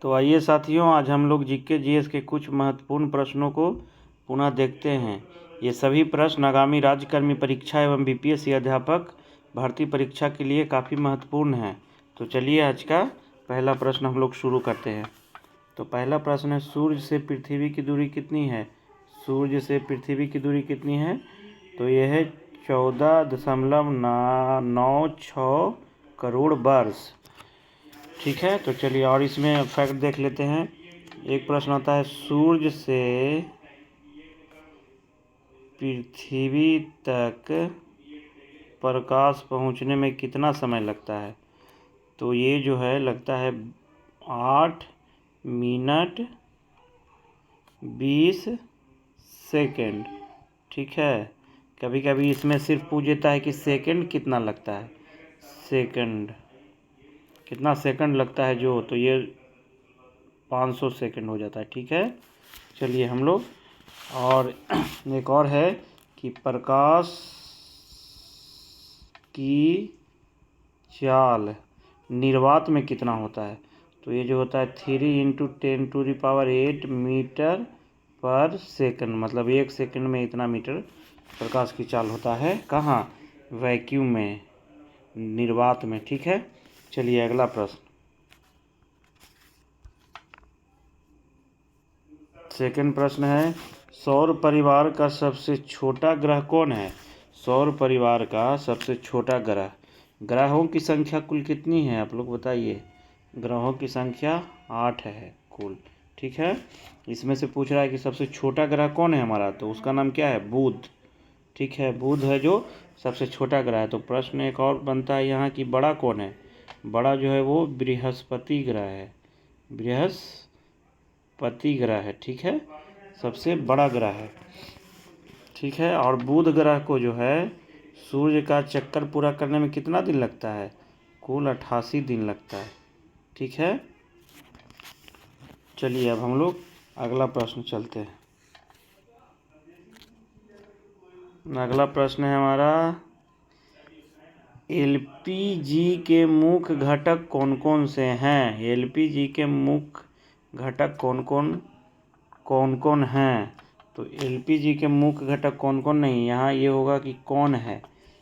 तो आइए साथियों, आज हम लोग जीके जीएस के कुछ महत्वपूर्ण प्रश्नों को पुनः देखते हैं। ये सभी प्रश्न आगामी राज्यकर्मी परीक्षा एवं बीपीएससी अध्यापक भर्ती परीक्षा के लिए काफ़ी महत्वपूर्ण हैं। तो चलिए आज का पहला प्रश्न हम लोग शुरू करते हैं। तो पहला प्रश्न है, सूर्य से पृथ्वी की दूरी कितनी है? सूर्य से पृथ्वी की दूरी कितनी है? तो यह है 14.96 करोड़ वर्ष। ठीक है, तो चलिए और इसमें फैक्ट देख लेते हैं। एक प्रश्न आता है, सूर्य से पृथ्वी तक प्रकाश पहुंचने में कितना समय लगता है? तो ये जो है लगता है 8 मिनट 20 सेकेंड। ठीक है, कभी कभी इसमें सिर्फ पूछ देता है कि सेकेंड कितना लगता है, सेकंड कितना सेकंड लगता है जो, तो ये 500 सेकंड हो जाता है। ठीक है, चलिए हम लोग और एक और है कि प्रकाश की चाल निर्वात में कितना होता है? तो ये जो होता है 3 × 10⁸ मीटर पर सेकंड, मतलब 1 सेकंड में इतना मीटर प्रकाश की चाल होता है। कहाँ? वैक्यूम में, निर्वात में। ठीक है, चलिए अगला प्रश्न। सेकंड प्रश्न है, सौर परिवार का सबसे छोटा ग्रह कौन है? सौर परिवार का सबसे छोटा ग्रह, ग्रहों की संख्या कुल कितनी है आप लोग बताइए? ग्रहों की संख्या 8 है कुल। ठीक है, इसमें से पूछ रहा है कि सबसे छोटा ग्रह कौन है हमारा, तो उसका नाम क्या है? बुध। ठीक है, बुध है जो सबसे छोटा ग्रह है। तो प्रश्न एक और बनता है यहाँ कि बड़ा कौन है? बड़ा जो है वो बृहस्पति ग्रह है, बृहस्पति ग्रह है। ठीक है, सबसे बड़ा ग्रह है। ठीक है, और बुध ग्रह को जो है सूर्य का चक्कर पूरा करने में कितना दिन लगता है? कुल 88 दिन लगता है। ठीक है, चलिए अब हम लोग अगला प्रश्न चलते हैं। अगला प्रश्न है हमारा, एलपीजी के मुख्य घटक कौन कौन से हैं? एलपीजी के मुख्य घटक कौन कौन हैं? तो एलपीजी के मुख्य घटक कौन कौन नहीं, यहाँ ये होगा कि कौन है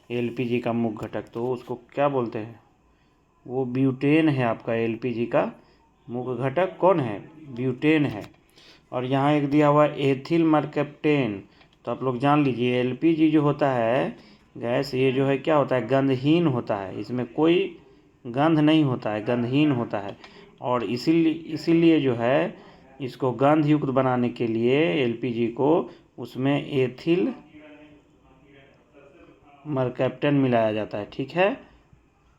एलपीजी का मुख्य घटक, तो उसको क्या बोलते हैं? वो ब्यूटेन है। आपका एलपीजी का मुख्य घटक कौन है? ब्यूटेन है। और यहाँ एक दिया हुआ है एथिल मरकैप्टेन। तो आप लोग जान लीजिए, एलपीजी जो होता है गैस, ये जो है क्या होता है? गंधहीन होता है, इसमें कोई गंध नहीं होता है, गंधहीन होता है। और इसीलिए जो है इसको गंध युक्त बनाने के लिए एलपीजी को उसमें एथिल मरकैप्टेन मिलाया जाता है। ठीक है,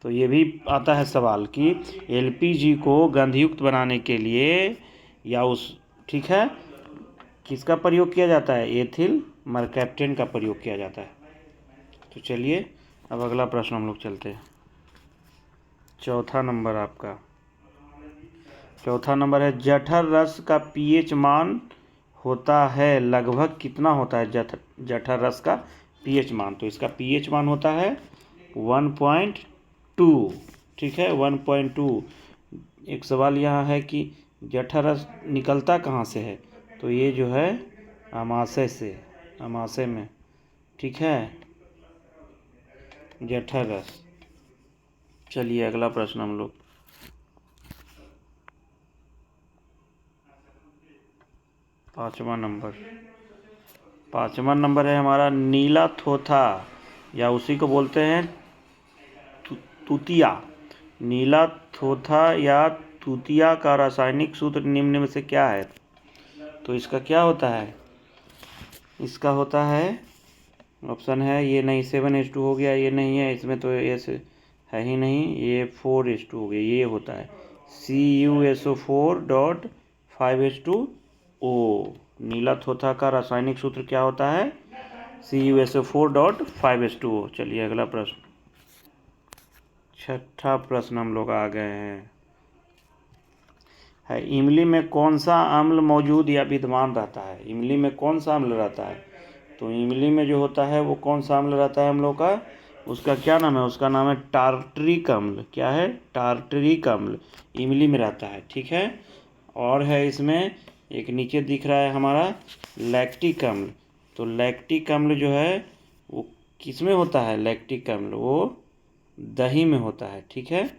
तो ये भी आता है सवाल कि एलपीजी को गंधयुक्त बनाने के लिए या उस, ठीक है, किसका प्रयोग किया जाता है? एथिल मरकैप्टेन का प्रयोग किया जाता है। तो चलिए अब अगला प्रश्न हम लोग चलते हैं। चौथा नंबर आपका, चौथा नंबर है, जठर रस का पीएच मान होता है लगभग कितना होता है? जठर रस का पीएच मान, तो इसका पीएच मान होता है 1.2। ठीक है, 1.2। एक सवाल यहाँ है कि जठर रस निकलता कहाँ से है? तो ये जो है अमाशय से, अमाशय में। ठीक है, जठर रस। चलिए अगला प्रश्न हम लोग, पाँचवा नंबर है हमारा, नीला थोथा या उसी को बोलते हैं तुतिया। नीला थोथा या तुतिया का रासायनिक सूत्र निम्न में से क्या है? तो इसका क्या होता है? इसका होता है, ऑप्शन है, ये नहीं 7:2 हो गया, ये नहीं है, इसमें तो एस है ही नहीं, ये 4:2 हो गया, ये होता है CuSO4.5H2O। नीला थोथा का रासायनिक सूत्र क्या होता है? CuSO4.5H2O। चलिए अगला प्रश्न, छठा प्रश्न हम लोग आ गए हैं। है, इमली में कौन सा अम्ल मौजूद या विद्यमान रहता है? इमली में कौन सा अम्ल रहता है? तो इमली में जो होता है वो कौन सा अम्ल रहता है हम लोग का? उसका क्या नाम है? उसका नाम है टार्टरिक अम्ल। क्या है? टार्टरिक अम्ल इमली में रहता है। ठीक है, और है इसमें एक नीचे दिख रहा है हमारा लैक्टिक अम्ल। तो लैक्टिक अम्ल जो है वो किस में होता है? लैक्टिक अम्ल वो दही में होता है। ठीक है,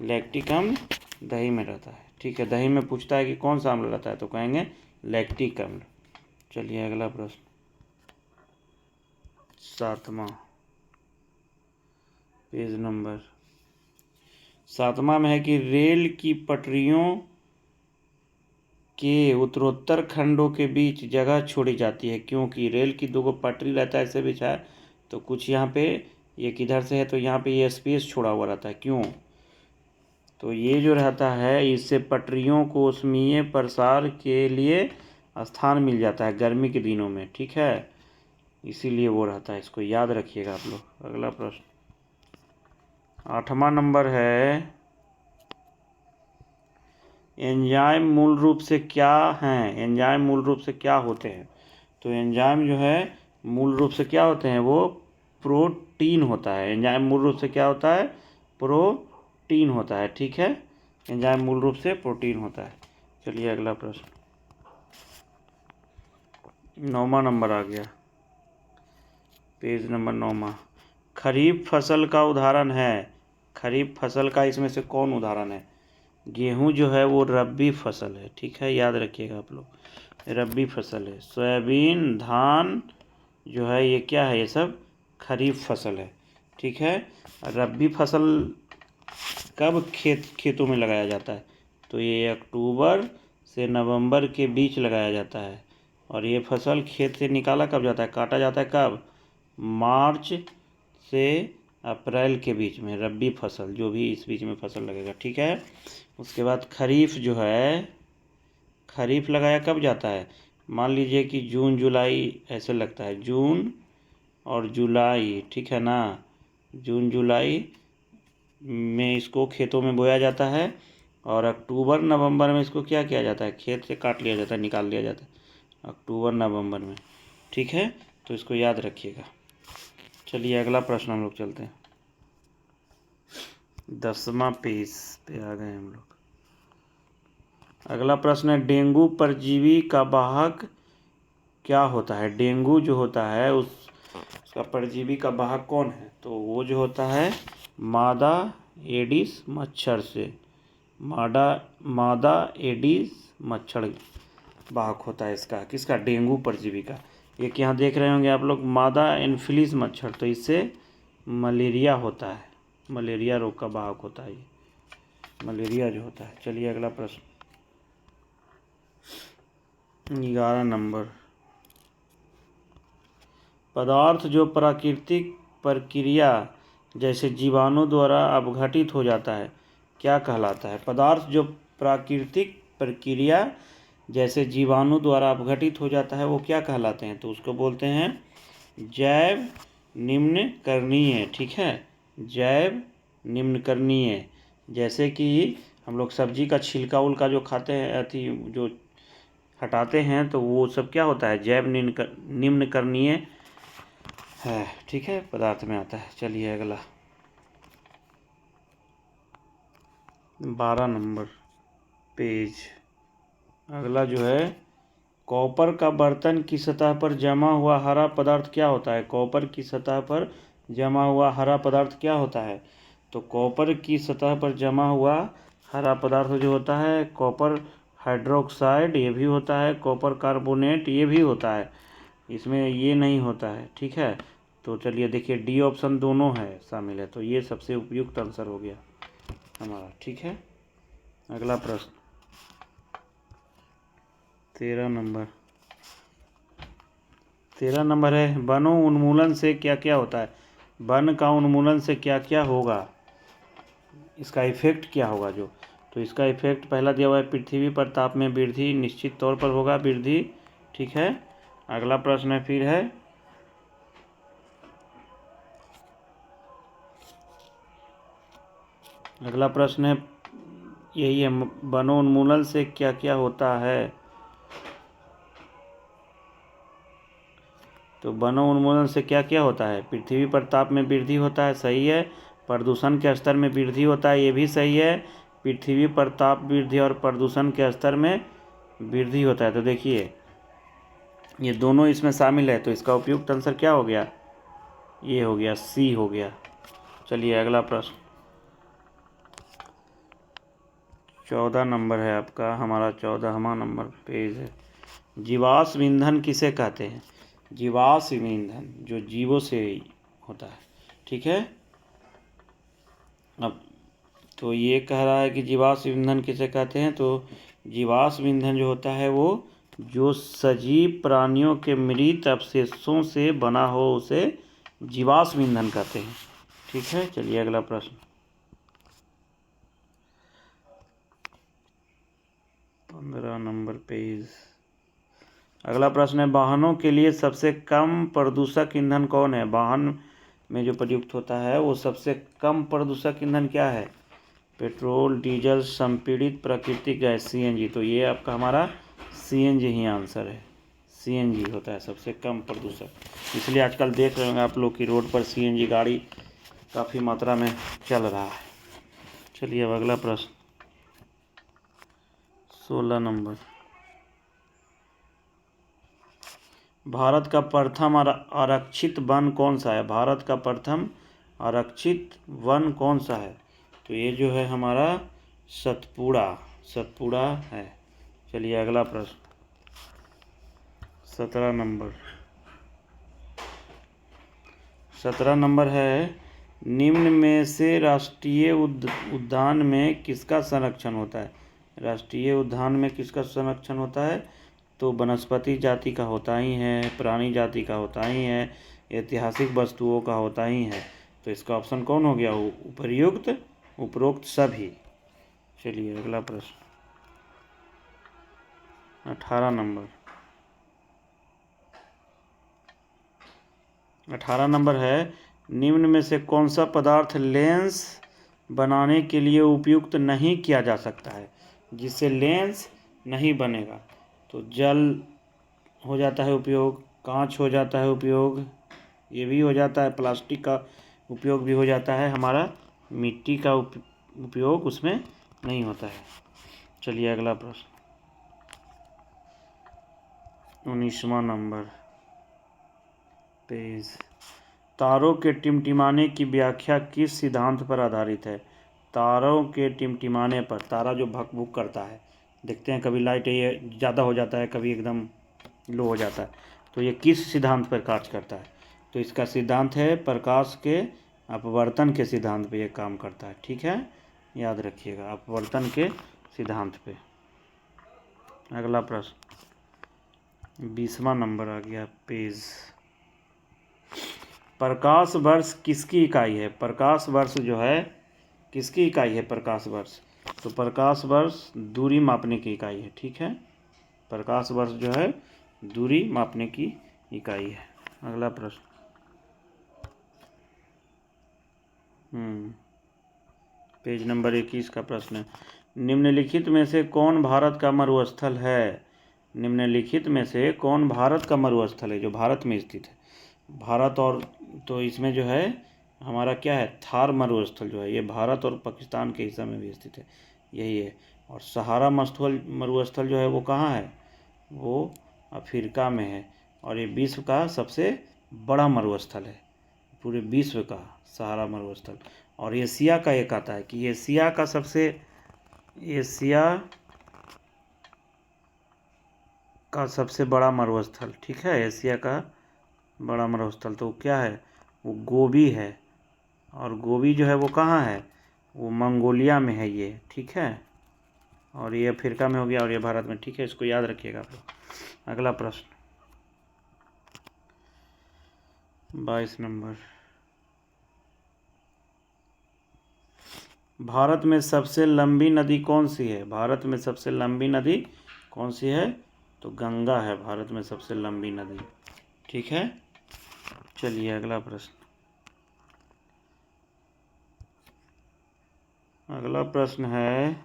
लैक्टिक अम्ल दही में रहता है। ठीक है, दही में पूछता है कि कौन सा अम्ल रहता है तो कहेंगे लैक्टिक अम्ल। चलिए अगला प्रश्न 7वां पेज नंबर 7वां में है कि रेल की पटरियों के उत्तरोत्तर खंडों के बीच जगह छोड़ी जाती है क्योंकि रेल की दो पटरी रहता है ऐसे बिछा है, तो कुछ यहाँ पे ये किधर से है तो यहाँ पे ये स्पेस छोड़ा हुआ रहता है। क्यों? तो ये जो रहता है इससे पटरियों को ऊष्मीय प्रसार के लिए स्थान मिल जाता है गर्मी के दिनों में। ठीक है, इसीलिए वो रहता है, इसको याद रखिएगा आप लोग। अगला प्रश्न 8वां नंबर है, एंजाइम मूल रूप से क्या हैं? एंजाइम मूल रूप से क्या होते हैं? तो एंजाइम जो है मूल रूप से क्या होते हैं? वो प्रोटीन होता है। एंजाइम मूल रूप से क्या होता है? प्रोटीन होता है। ठीक है, एंजाइम मूल रूप से प्रोटीन होता है। चलिए अगला प्रश्न 9वां नंबर आ गया, पेज नंबर 9वां। खरीफ फसल का उदाहरण है। खरीफ फसल का इसमें से कौन उदाहरण है? गेहूं जो है वो रबी फसल है। ठीक है, याद रखिएगा आप लोग, रबी फसल है। सोयाबीन, धान जो है ये क्या है? ये सब खरीफ फसल है। ठीक है, रबी फसल कब खेतों में लगाया जाता है? तो ये अक्टूबर से नवंबर के बीच लगाया जाता है। और ये फसल खेत से निकाला कब जाता है? काटा जाता है कब? मार्च से अप्रैल के बीच में। रबी फसल जो भी इस बीच में फसल लगेगा। ठीक है, उसके बाद खरीफ जो है, खरीफ लगाया कब जाता है? मान लीजिए कि जून जुलाई ऐसे लगता है, जून और जुलाई। ठीक है ना, जून जुलाई में इसको खेतों में बोया जाता है और अक्टूबर नवंबर में इसको क्या किया जाता है? खेत से काट लिया जाता है, निकाल लिया जाता है अक्टूबर नवंबर में। ठीक है, तो इसको याद रखिएगा। चलिए अगला प्रश्न हम लोग चलते हैं, 10वां पेज पे आ गए हम लोग। अगला प्रश्न है, डेंगू परजीवी का वाहक क्या होता है? डेंगू जो होता है उसका परजीवी का वाहक कौन है? तो वो जो होता है मादा एडिस मच्छर से। मादा एडिस मच्छर वाहक होता है इसका, किसका? डेंगू परजीवी का। एक यहाँ देख रहे होंगे आप लोग मादा एनफिलिस मच्छर, तो इससे मलेरिया होता है, मलेरिया रोग का वाहक होता है ये, मलेरिया जो होता है। चलिए अगला प्रश्न 11 नंबर, पदार्थ जो प्राकृतिक प्रक्रिया जैसे जीवाणु द्वारा अपघटित हो जाता है क्या कहलाता है? पदार्थ जो प्राकृतिक प्रक्रिया जैसे जीवाणु द्वारा अपघटित हो जाता है वो क्या कहलाते हैं? तो उसको बोलते हैं जैव निम्नकरणीय। ठीक है, जैव निम्नकरणीय। जैसे कि हम लोग सब्जी का छिलका उलका जो खाते हैं, अथी जो हटाते हैं, तो वो सब क्या होता है? जैव निम्नकरणीय है। ठीक है, पदार्थ में आता है। चलिए अगला 12 नंबर पेज, अगला जो है, कॉपर का बर्तन की सतह पर जमा हुआ हरा पदार्थ क्या होता है? कॉपर की सतह पर जमा हुआ हरा पदार्थ क्या होता है? तो कॉपर की सतह पर जमा हुआ हरा पदार्थ जो होता है कॉपर हाइड्रोक्साइड ये भी होता है, कॉपर कार्बोनेट ये भी होता है, इसमें ये नहीं होता है। ठीक है, तो चलिए देखिए डी ऑप्शन दोनों है शामिल है, तो ये सबसे उपयुक्त आंसर हो गया हमारा। ठीक है, अगला प्रश्न 13 नंबर है, वनों उन्मूलन से क्या क्या होता है? वन का उन्मूलन से क्या क्या होगा, इसका इफेक्ट क्या होगा जो? तो इसका इफेक्ट पहला दिया हुआ है, पृथ्वी पर ताप में वृद्धि निश्चित तौर पर होगा, वृद्धि। ठीक है, अगला प्रश्न है फिर है, अगला प्रश्न है यही है, वनोन्मूलन से क्या क्या होता है? तो वनोन्मूलन से क्या क्या होता है? पृथ्वी पर ताप में वृद्धि होता है, सही है। प्रदूषण के स्तर में वृद्धि होता है, ये भी सही है। पृथ्वी पर ताप वृद्धि और प्रदूषण के स्तर में वृद्धि होता है। तो देखिए ये दोनों इसमें शामिल है, तो इसका उपयुक्त आंसर क्या हो गया? ये हो गया, सी हो गया। चलिए अगला प्रश्न 14 नंबर है आपका, हमारा 14वां नंबर पेज है। जीवाश्म ईंधन किसे कहते हैं? जीवाश्म ईंधन जो जीवों से होता है, ठीक है। अब तो ये कह रहा है कि जीवाश्म ईंधन किसे कहते हैं, तो जीवाश्म ईंधन जो होता है वो जो सजीव प्राणियों के मृत अवशेषों से बना हो उसे जीवाश्म ईंधन कहते हैं, ठीक है। चलिए अगला प्रश्न 15 नंबर पेज। अगला प्रश्न है, वाहनों के लिए सबसे कम प्रदूषक ईंधन कौन है? वाहन में जो प्रयुक्त होता है वो सबसे कम प्रदूषक ईंधन क्या है? पेट्रोल, डीजल, संपीड़ित प्राकृतिक गैस, सीएनजी। तो ये आपका हमारा सीएनजी ही आंसर है। सीएनजी होता है सबसे कम प्रदूषक, इसलिए आजकल देख रहे होंगे आप लोग की रोड पर सीएनजी गाड़ी काफ़ी मात्रा में चल रहा है। चलिए अब अगला प्रश्न 16 नंबर। भारत का प्रथम आरक्षित वन कौन सा है? भारत का प्रथम आरक्षित वन कौन सा है? तो ये जो है हमारा सतपुड़ा है। चलिए अगला प्रश्न 17 नंबर। 17 नंबर है, निम्न में से राष्ट्रीय उद्यान में किसका संरक्षण होता है? राष्ट्रीय उद्यान में किसका संरक्षण होता है? तो वनस्पति जाति का होता ही है, प्राणी जाति का होता ही है, ऐतिहासिक वस्तुओं का होता ही है। तो इसका ऑप्शन कौन हो गया? उपरोक्त सभी। चलिए अगला प्रश्न 18 नंबर। 18 नंबर है, निम्न में से कौन सा पदार्थ लेंस बनाने के लिए उपयुक्त नहीं किया जा सकता है, जिससे लेंस नहीं बनेगा? तो जल हो जाता है उपयोग, कांच हो जाता है उपयोग, ये भी हो जाता है, प्लास्टिक का उपयोग भी हो जाता है, हमारा मिट्टी का उपयोग उसमें नहीं होता है। चलिए अगला प्रश्न 19वां नंबर पेज। तारों के टिमटिमाने की व्याख्या किस सिद्धांत पर आधारित है? तारों के टिमटिमाने पर, तारा जो भक भुक करता है, देखते हैं कभी लाइट ये ज़्यादा हो जाता है, कभी एकदम लो हो जाता है, तो ये किस सिद्धांत पर कार्य करता है? तो इसका सिद्धांत है प्रकाश के अपवर्तन के सिद्धांत पे ये काम करता है, ठीक है, याद रखिएगा, अपवर्तन के सिद्धांत पे। अगला प्रश्न 20वां नंबर आ गया पेज। प्रकाश वर्ष किसकी इकाई है? प्रकाश वर्ष जो है किसकी इकाई है? प्रकाश वर्ष, तो प्रकाश वर्ष दूरी मापने की इकाई है, ठीक है। प्रकाश वर्ष जो है दूरी मापने की इकाई है। अगला प्रश्न पेज नंबर 21 का प्रश्न है, निम्नलिखित में से कौन भारत का मरुस्थल है? निम्नलिखित में से कौन भारत का मरुस्थल है जो भारत में स्थित है? भारत और, तो इसमें जो है हमारा क्या है, थार मरुस्थल जो है ये भारत और पाकिस्तान के हिस्से में भी स्थित है, यही है। और सहारा मरुस्थल जो है वो कहाँ है? वो अफ्रीका में है, और ये विश्व का सबसे बड़ा मरुस्थल है, पूरे विश्व का सहारा मरुस्थल। और एशिया का एक आता है कि एशिया का सबसे बड़ा मरुस्थल, ठीक है, एशिया का बड़ा मरुस्थल तो क्या है? वो गोबी है, और गोबी जो है वो कहाँ है? वो मंगोलिया में है ये, ठीक है। और ये अफ्रीका में हो गया और ये भारत में, ठीक है, इसको याद रखिएगा आप लोग। अगला प्रश्न 22 नंबर। भारत में सबसे लंबी नदी कौन सी है? भारत में सबसे लंबी नदी कौन सी है? तो गंगा है भारत में सबसे लंबी नदी, ठीक है। चलिए अगला प्रश्न। अगला प्रश्न है,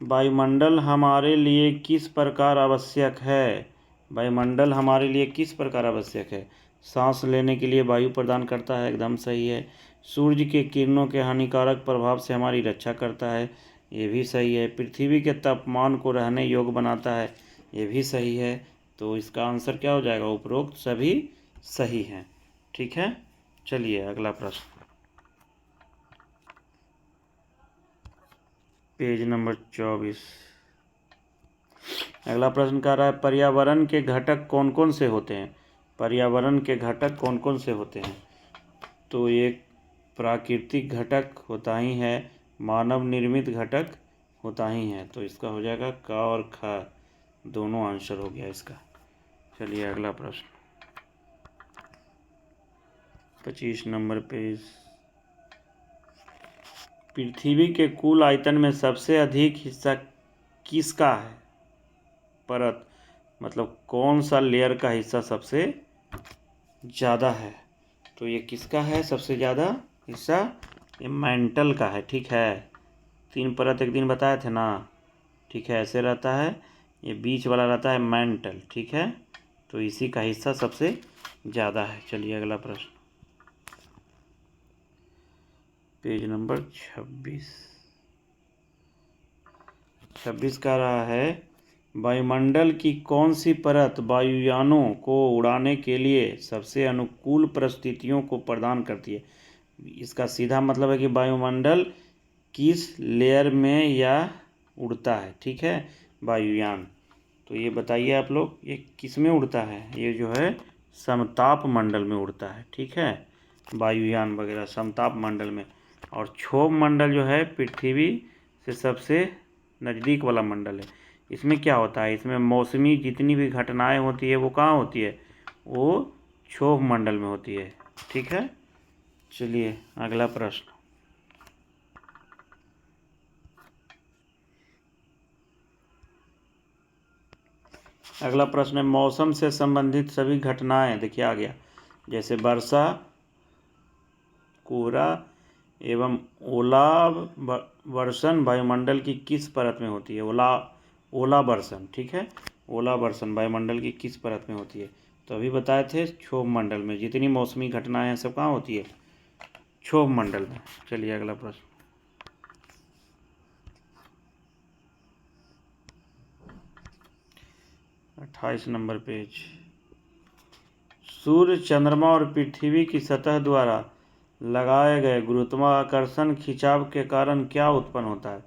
वायुमंडल हमारे लिए किस प्रकार आवश्यक है? वायुमंडल हमारे लिए किस प्रकार आवश्यक है? सांस लेने के लिए वायु प्रदान करता है, एकदम सही है। सूर्य के किरणों के हानिकारक प्रभाव से हमारी रक्षा करता है, ये भी सही है। पृथ्वी के तापमान को रहने योग्य बनाता है, ये भी सही है। तो इसका आंसर क्या हो जाएगा? उपरोक्त सभी सही हैं। ठीक है, चलिए अगला प्रश्न, पेज नंबर 24। अगला प्रश्न कह रहा है पर्यावरण के घटक कौन कौन से होते हैं? पर्यावरण के घटक कौन कौन से होते हैं? तो एक प्राकृतिक घटक होता ही है, मानव निर्मित घटक होता ही है। तो इसका हो जाएगा क और ख, दोनों आंसर हो गया इसका। चलिए अगला प्रश्न, 25 नंबर पेज। पृथ्वी के कुल आयतन में सबसे अधिक हिस्सा किसका है? परत, मतलब कौन सा लेयर का हिस्सा सबसे ज़्यादा है? तो ये किसका है सबसे ज़्यादा हिस्सा? ये मेंटल का है। ठीक है, 3 परत एक दिन बताए थे ना। ठीक है, ऐसे रहता है, ये बीच वाला रहता है मेंटल। ठीक है, तो इसी का हिस्सा सबसे ज़्यादा है। चलिए अगला प्रश्न, पेज नंबर 26 कह रहा है वायुमंडल की कौन सी परत वायुयानों को उड़ाने के लिए सबसे अनुकूल परिस्थितियों को प्रदान करती है? इसका सीधा मतलब है कि वायुमंडल किस लेयर में या उड़ता है। ठीक है, वायुयान। तो ये बताइए आप लोग, ये किस में उड़ता है? ये जो है समताप मंडल में उड़ता है। ठीक है, वायुयान वगैरह समताप मंडल में। और क्षोभ मंडल जो है पृथ्वी से सबसे नज़दीक वाला मंडल है। इसमें क्या होता है? इसमें मौसमी जितनी भी घटनाएं होती है वो कहाँ होती है? वो क्षोभ मंडल में होती है। ठीक है, चलिए अगला प्रश्न, अगला प्रश्न है मौसम से संबंधित सभी घटनाएं, देखिए आ गया, जैसे वर्षा, कोहरा एवं ओला वर्षण वायुमंडल की किस परत में होती है? ओला वर्षण। ठीक है, ओला वर्षण वायुमंडल की किस परत में होती है? तो अभी बताए थे क्षोभ मंडल में। जितनी मौसमी घटनाएं हैं सब कहाँ होती है? क्षोभ मंडल में। चलिए अगला प्रश्न, 28 नंबर पेज। सूर्य, चंद्रमा और पृथ्वी की सतह द्वारा लगाए गए गुरुत्वाकर्षण खिंचाव के कारण क्या उत्पन्न होता है?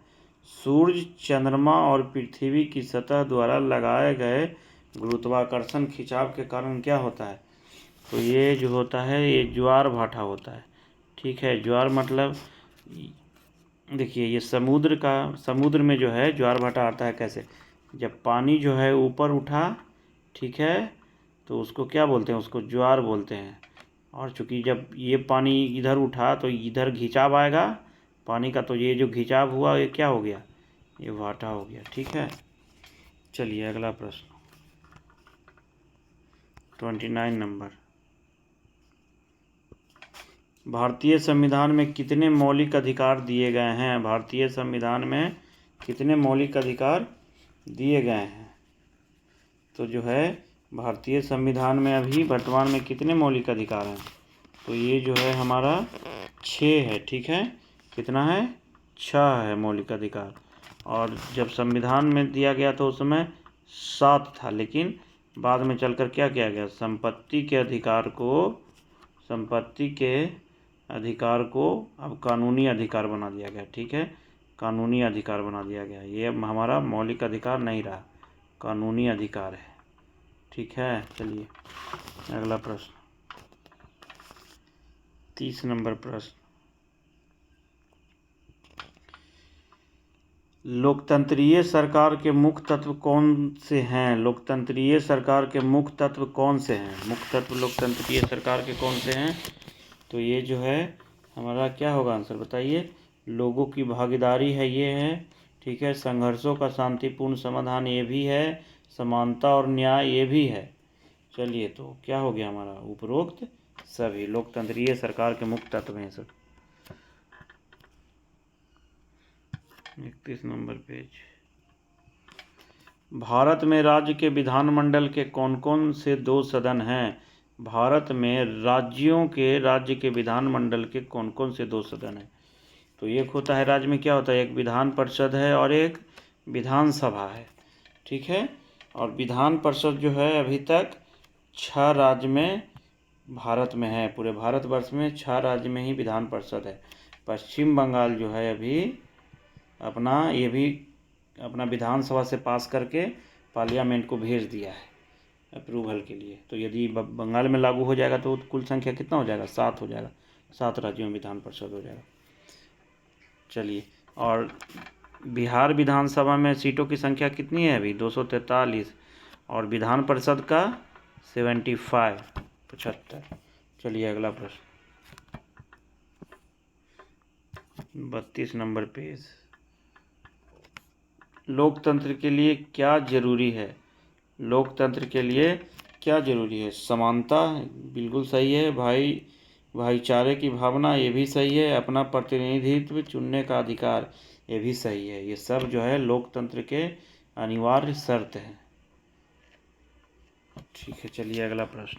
सूर्य, चंद्रमा और पृथ्वी की सतह द्वारा लगाए गए गुरुत्वाकर्षण खिंचाव के कारण क्या होता है? तो ये जो होता है ये ज्वार भाटा होता है। ठीक है, ज्वार मतलब देखिए ये समुद्र में जो है ज्वार भाटा आता है कैसे? जब पानी जो है ऊपर उठा, ठीक है, तो उसको क्या बोलते हैं? उसको ज्वार बोलते हैं। और चूंकि जब ये पानी इधर उठा तो इधर खिंचाव आएगा पानी का, तो ये जो खिंचाव हुआ ये क्या हो गया? ये भाटा हो गया। ठीक है, चलिए अगला प्रश्न, 29 नंबर। भारतीय संविधान में कितने मौलिक अधिकार दिए गए हैं? भारतीय संविधान में कितने मौलिक अधिकार दिए गए हैं? तो जो है भारतीय संविधान में अभी वर्तमान में कितने मौलिक अधिकार हैं? तो ये जो है हमारा 6 है। ठीक है, कितना है? 6 है मौलिक अधिकार। और जब संविधान में दिया गया तो उस समय 7 था, लेकिन बाद में चलकर क्या किया गया? संपत्ति के अधिकार को अब कानूनी अधिकार बना दिया गया। ठीक है, कानूनी अधिकार बना दिया गया। ये अब हमारा मौलिक अधिकार नहीं रहा, कानूनी अधिकार है। ठीक है, चलिए अगला प्रश्न, 30 नंबर प्रश्न। लोकतंत्रीय सरकार के मुख्य तत्व कौन से हैं? लोकतंत्रीय सरकार के मुख्य तत्व कौन से हैं? मुख्य तत्व लोकतंत्रीय सरकार के कौन से हैं? तो ये जो है हमारा क्या होगा आंसर बताइए? लोगों की भागीदारी है, ये है। ठीक है, संघर्षों का शांतिपूर्ण समाधान ये भी है, समानता और न्याय ये भी है। चलिए तो क्या हो गया हमारा? उपरोक्त सभी लोकतंत्रीय सरकार के मुख्य तत्व हैं सब। 31 नंबर पेज। भारत में राज्य के विधानमंडल के कौन कौन से 2 सदन हैं? भारत में राज्य के विधानमंडल के कौन कौन से 2 सदन हैं? तो एक होता है राज्य में क्या होता है, एक विधान परिषद है और एक विधानसभा है, ठीक है। और विधान परिषद जो है अभी तक 6 राज्य में भारत में है, पूरे भारतवर्ष में 6 राज्य में ही विधान परिषद है। पश्चिम बंगाल जो है अभी ये भी अपना विधानसभा से पास करके पार्लियामेंट को भेज दिया है अप्रूवल के लिए। तो यदि बंगाल में लागू हो जाएगा तो कुल संख्या कितना हो जाएगा, 7 हो जाएगा, 7 राज्यों में विधान परिषद हो जाएगा। चलिए, और बिहार विधानसभा में सीटों की संख्या कितनी है अभी, 243, और विधान परिषद का 75। चलिए अगला प्रश्न, 32 नंबर पेज। लोकतंत्र के लिए क्या जरूरी है, लोकतंत्र के लिए क्या जरूरी है, समानता बिल्कुल सही है, भाईचारे की भावना ये भी सही है, अपना प्रतिनिधित्व चुनने का अधिकार ये भी सही है। ये सब जो है लोकतंत्र के अनिवार्य शर्त हैं, ठीक है। चलिए अगला प्रश्न,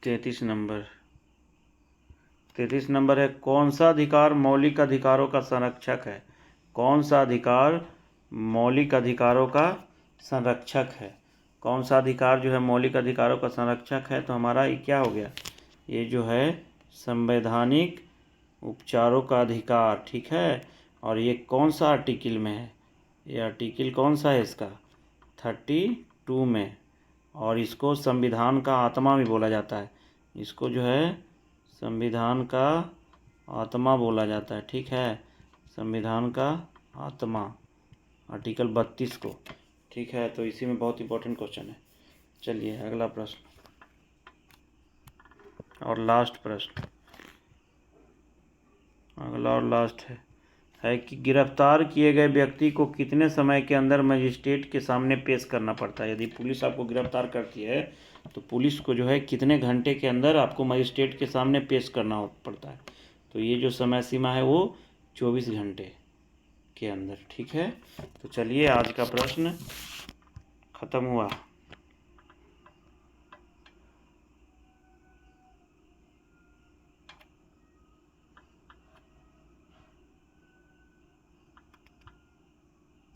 33 नंबर है, कौन सा अधिकार मौलिक अधिकारों का संरक्षक है, कौन सा अधिकार मौलिक अधिकारों का संरक्षक है, कौन सा अधिकार जो है मौलिक अधिकारों का संरक्षक है। तो हमारा ये क्या हो गया, ये जो है संवैधानिक उपचारों का अधिकार, ठीक है। और ये कौन सा आर्टिकल में है, ये आर्टिकल कौन सा है इसका, 32 में। और इसको संविधान का आत्मा भी बोला जाता है, इसको जो है संविधान का आत्मा बोला जाता है, ठीक है, संविधान का आत्मा, आर्टिकल 32 को, ठीक है। तो इसी में बहुत इंपॉर्टेंट क्वेश्चन है। चलिए अगला प्रश्न और लास्ट प्रश्न, अगला और लास्ट है कि गिरफ्तार किए गए व्यक्ति को कितने समय के अंदर मजिस्ट्रेट के सामने पेश करना पड़ता है। यदि पुलिस आपको गिरफ्तार करती है तो पुलिस को जो है कितने घंटे के अंदर आपको मजिस्ट्रेट के सामने पेश करना पड़ता है। तो ये जो समय सीमा है वो 24 घंटे के अंदर, ठीक है। तो चलिए आज का प्रश्न खत्म हुआ।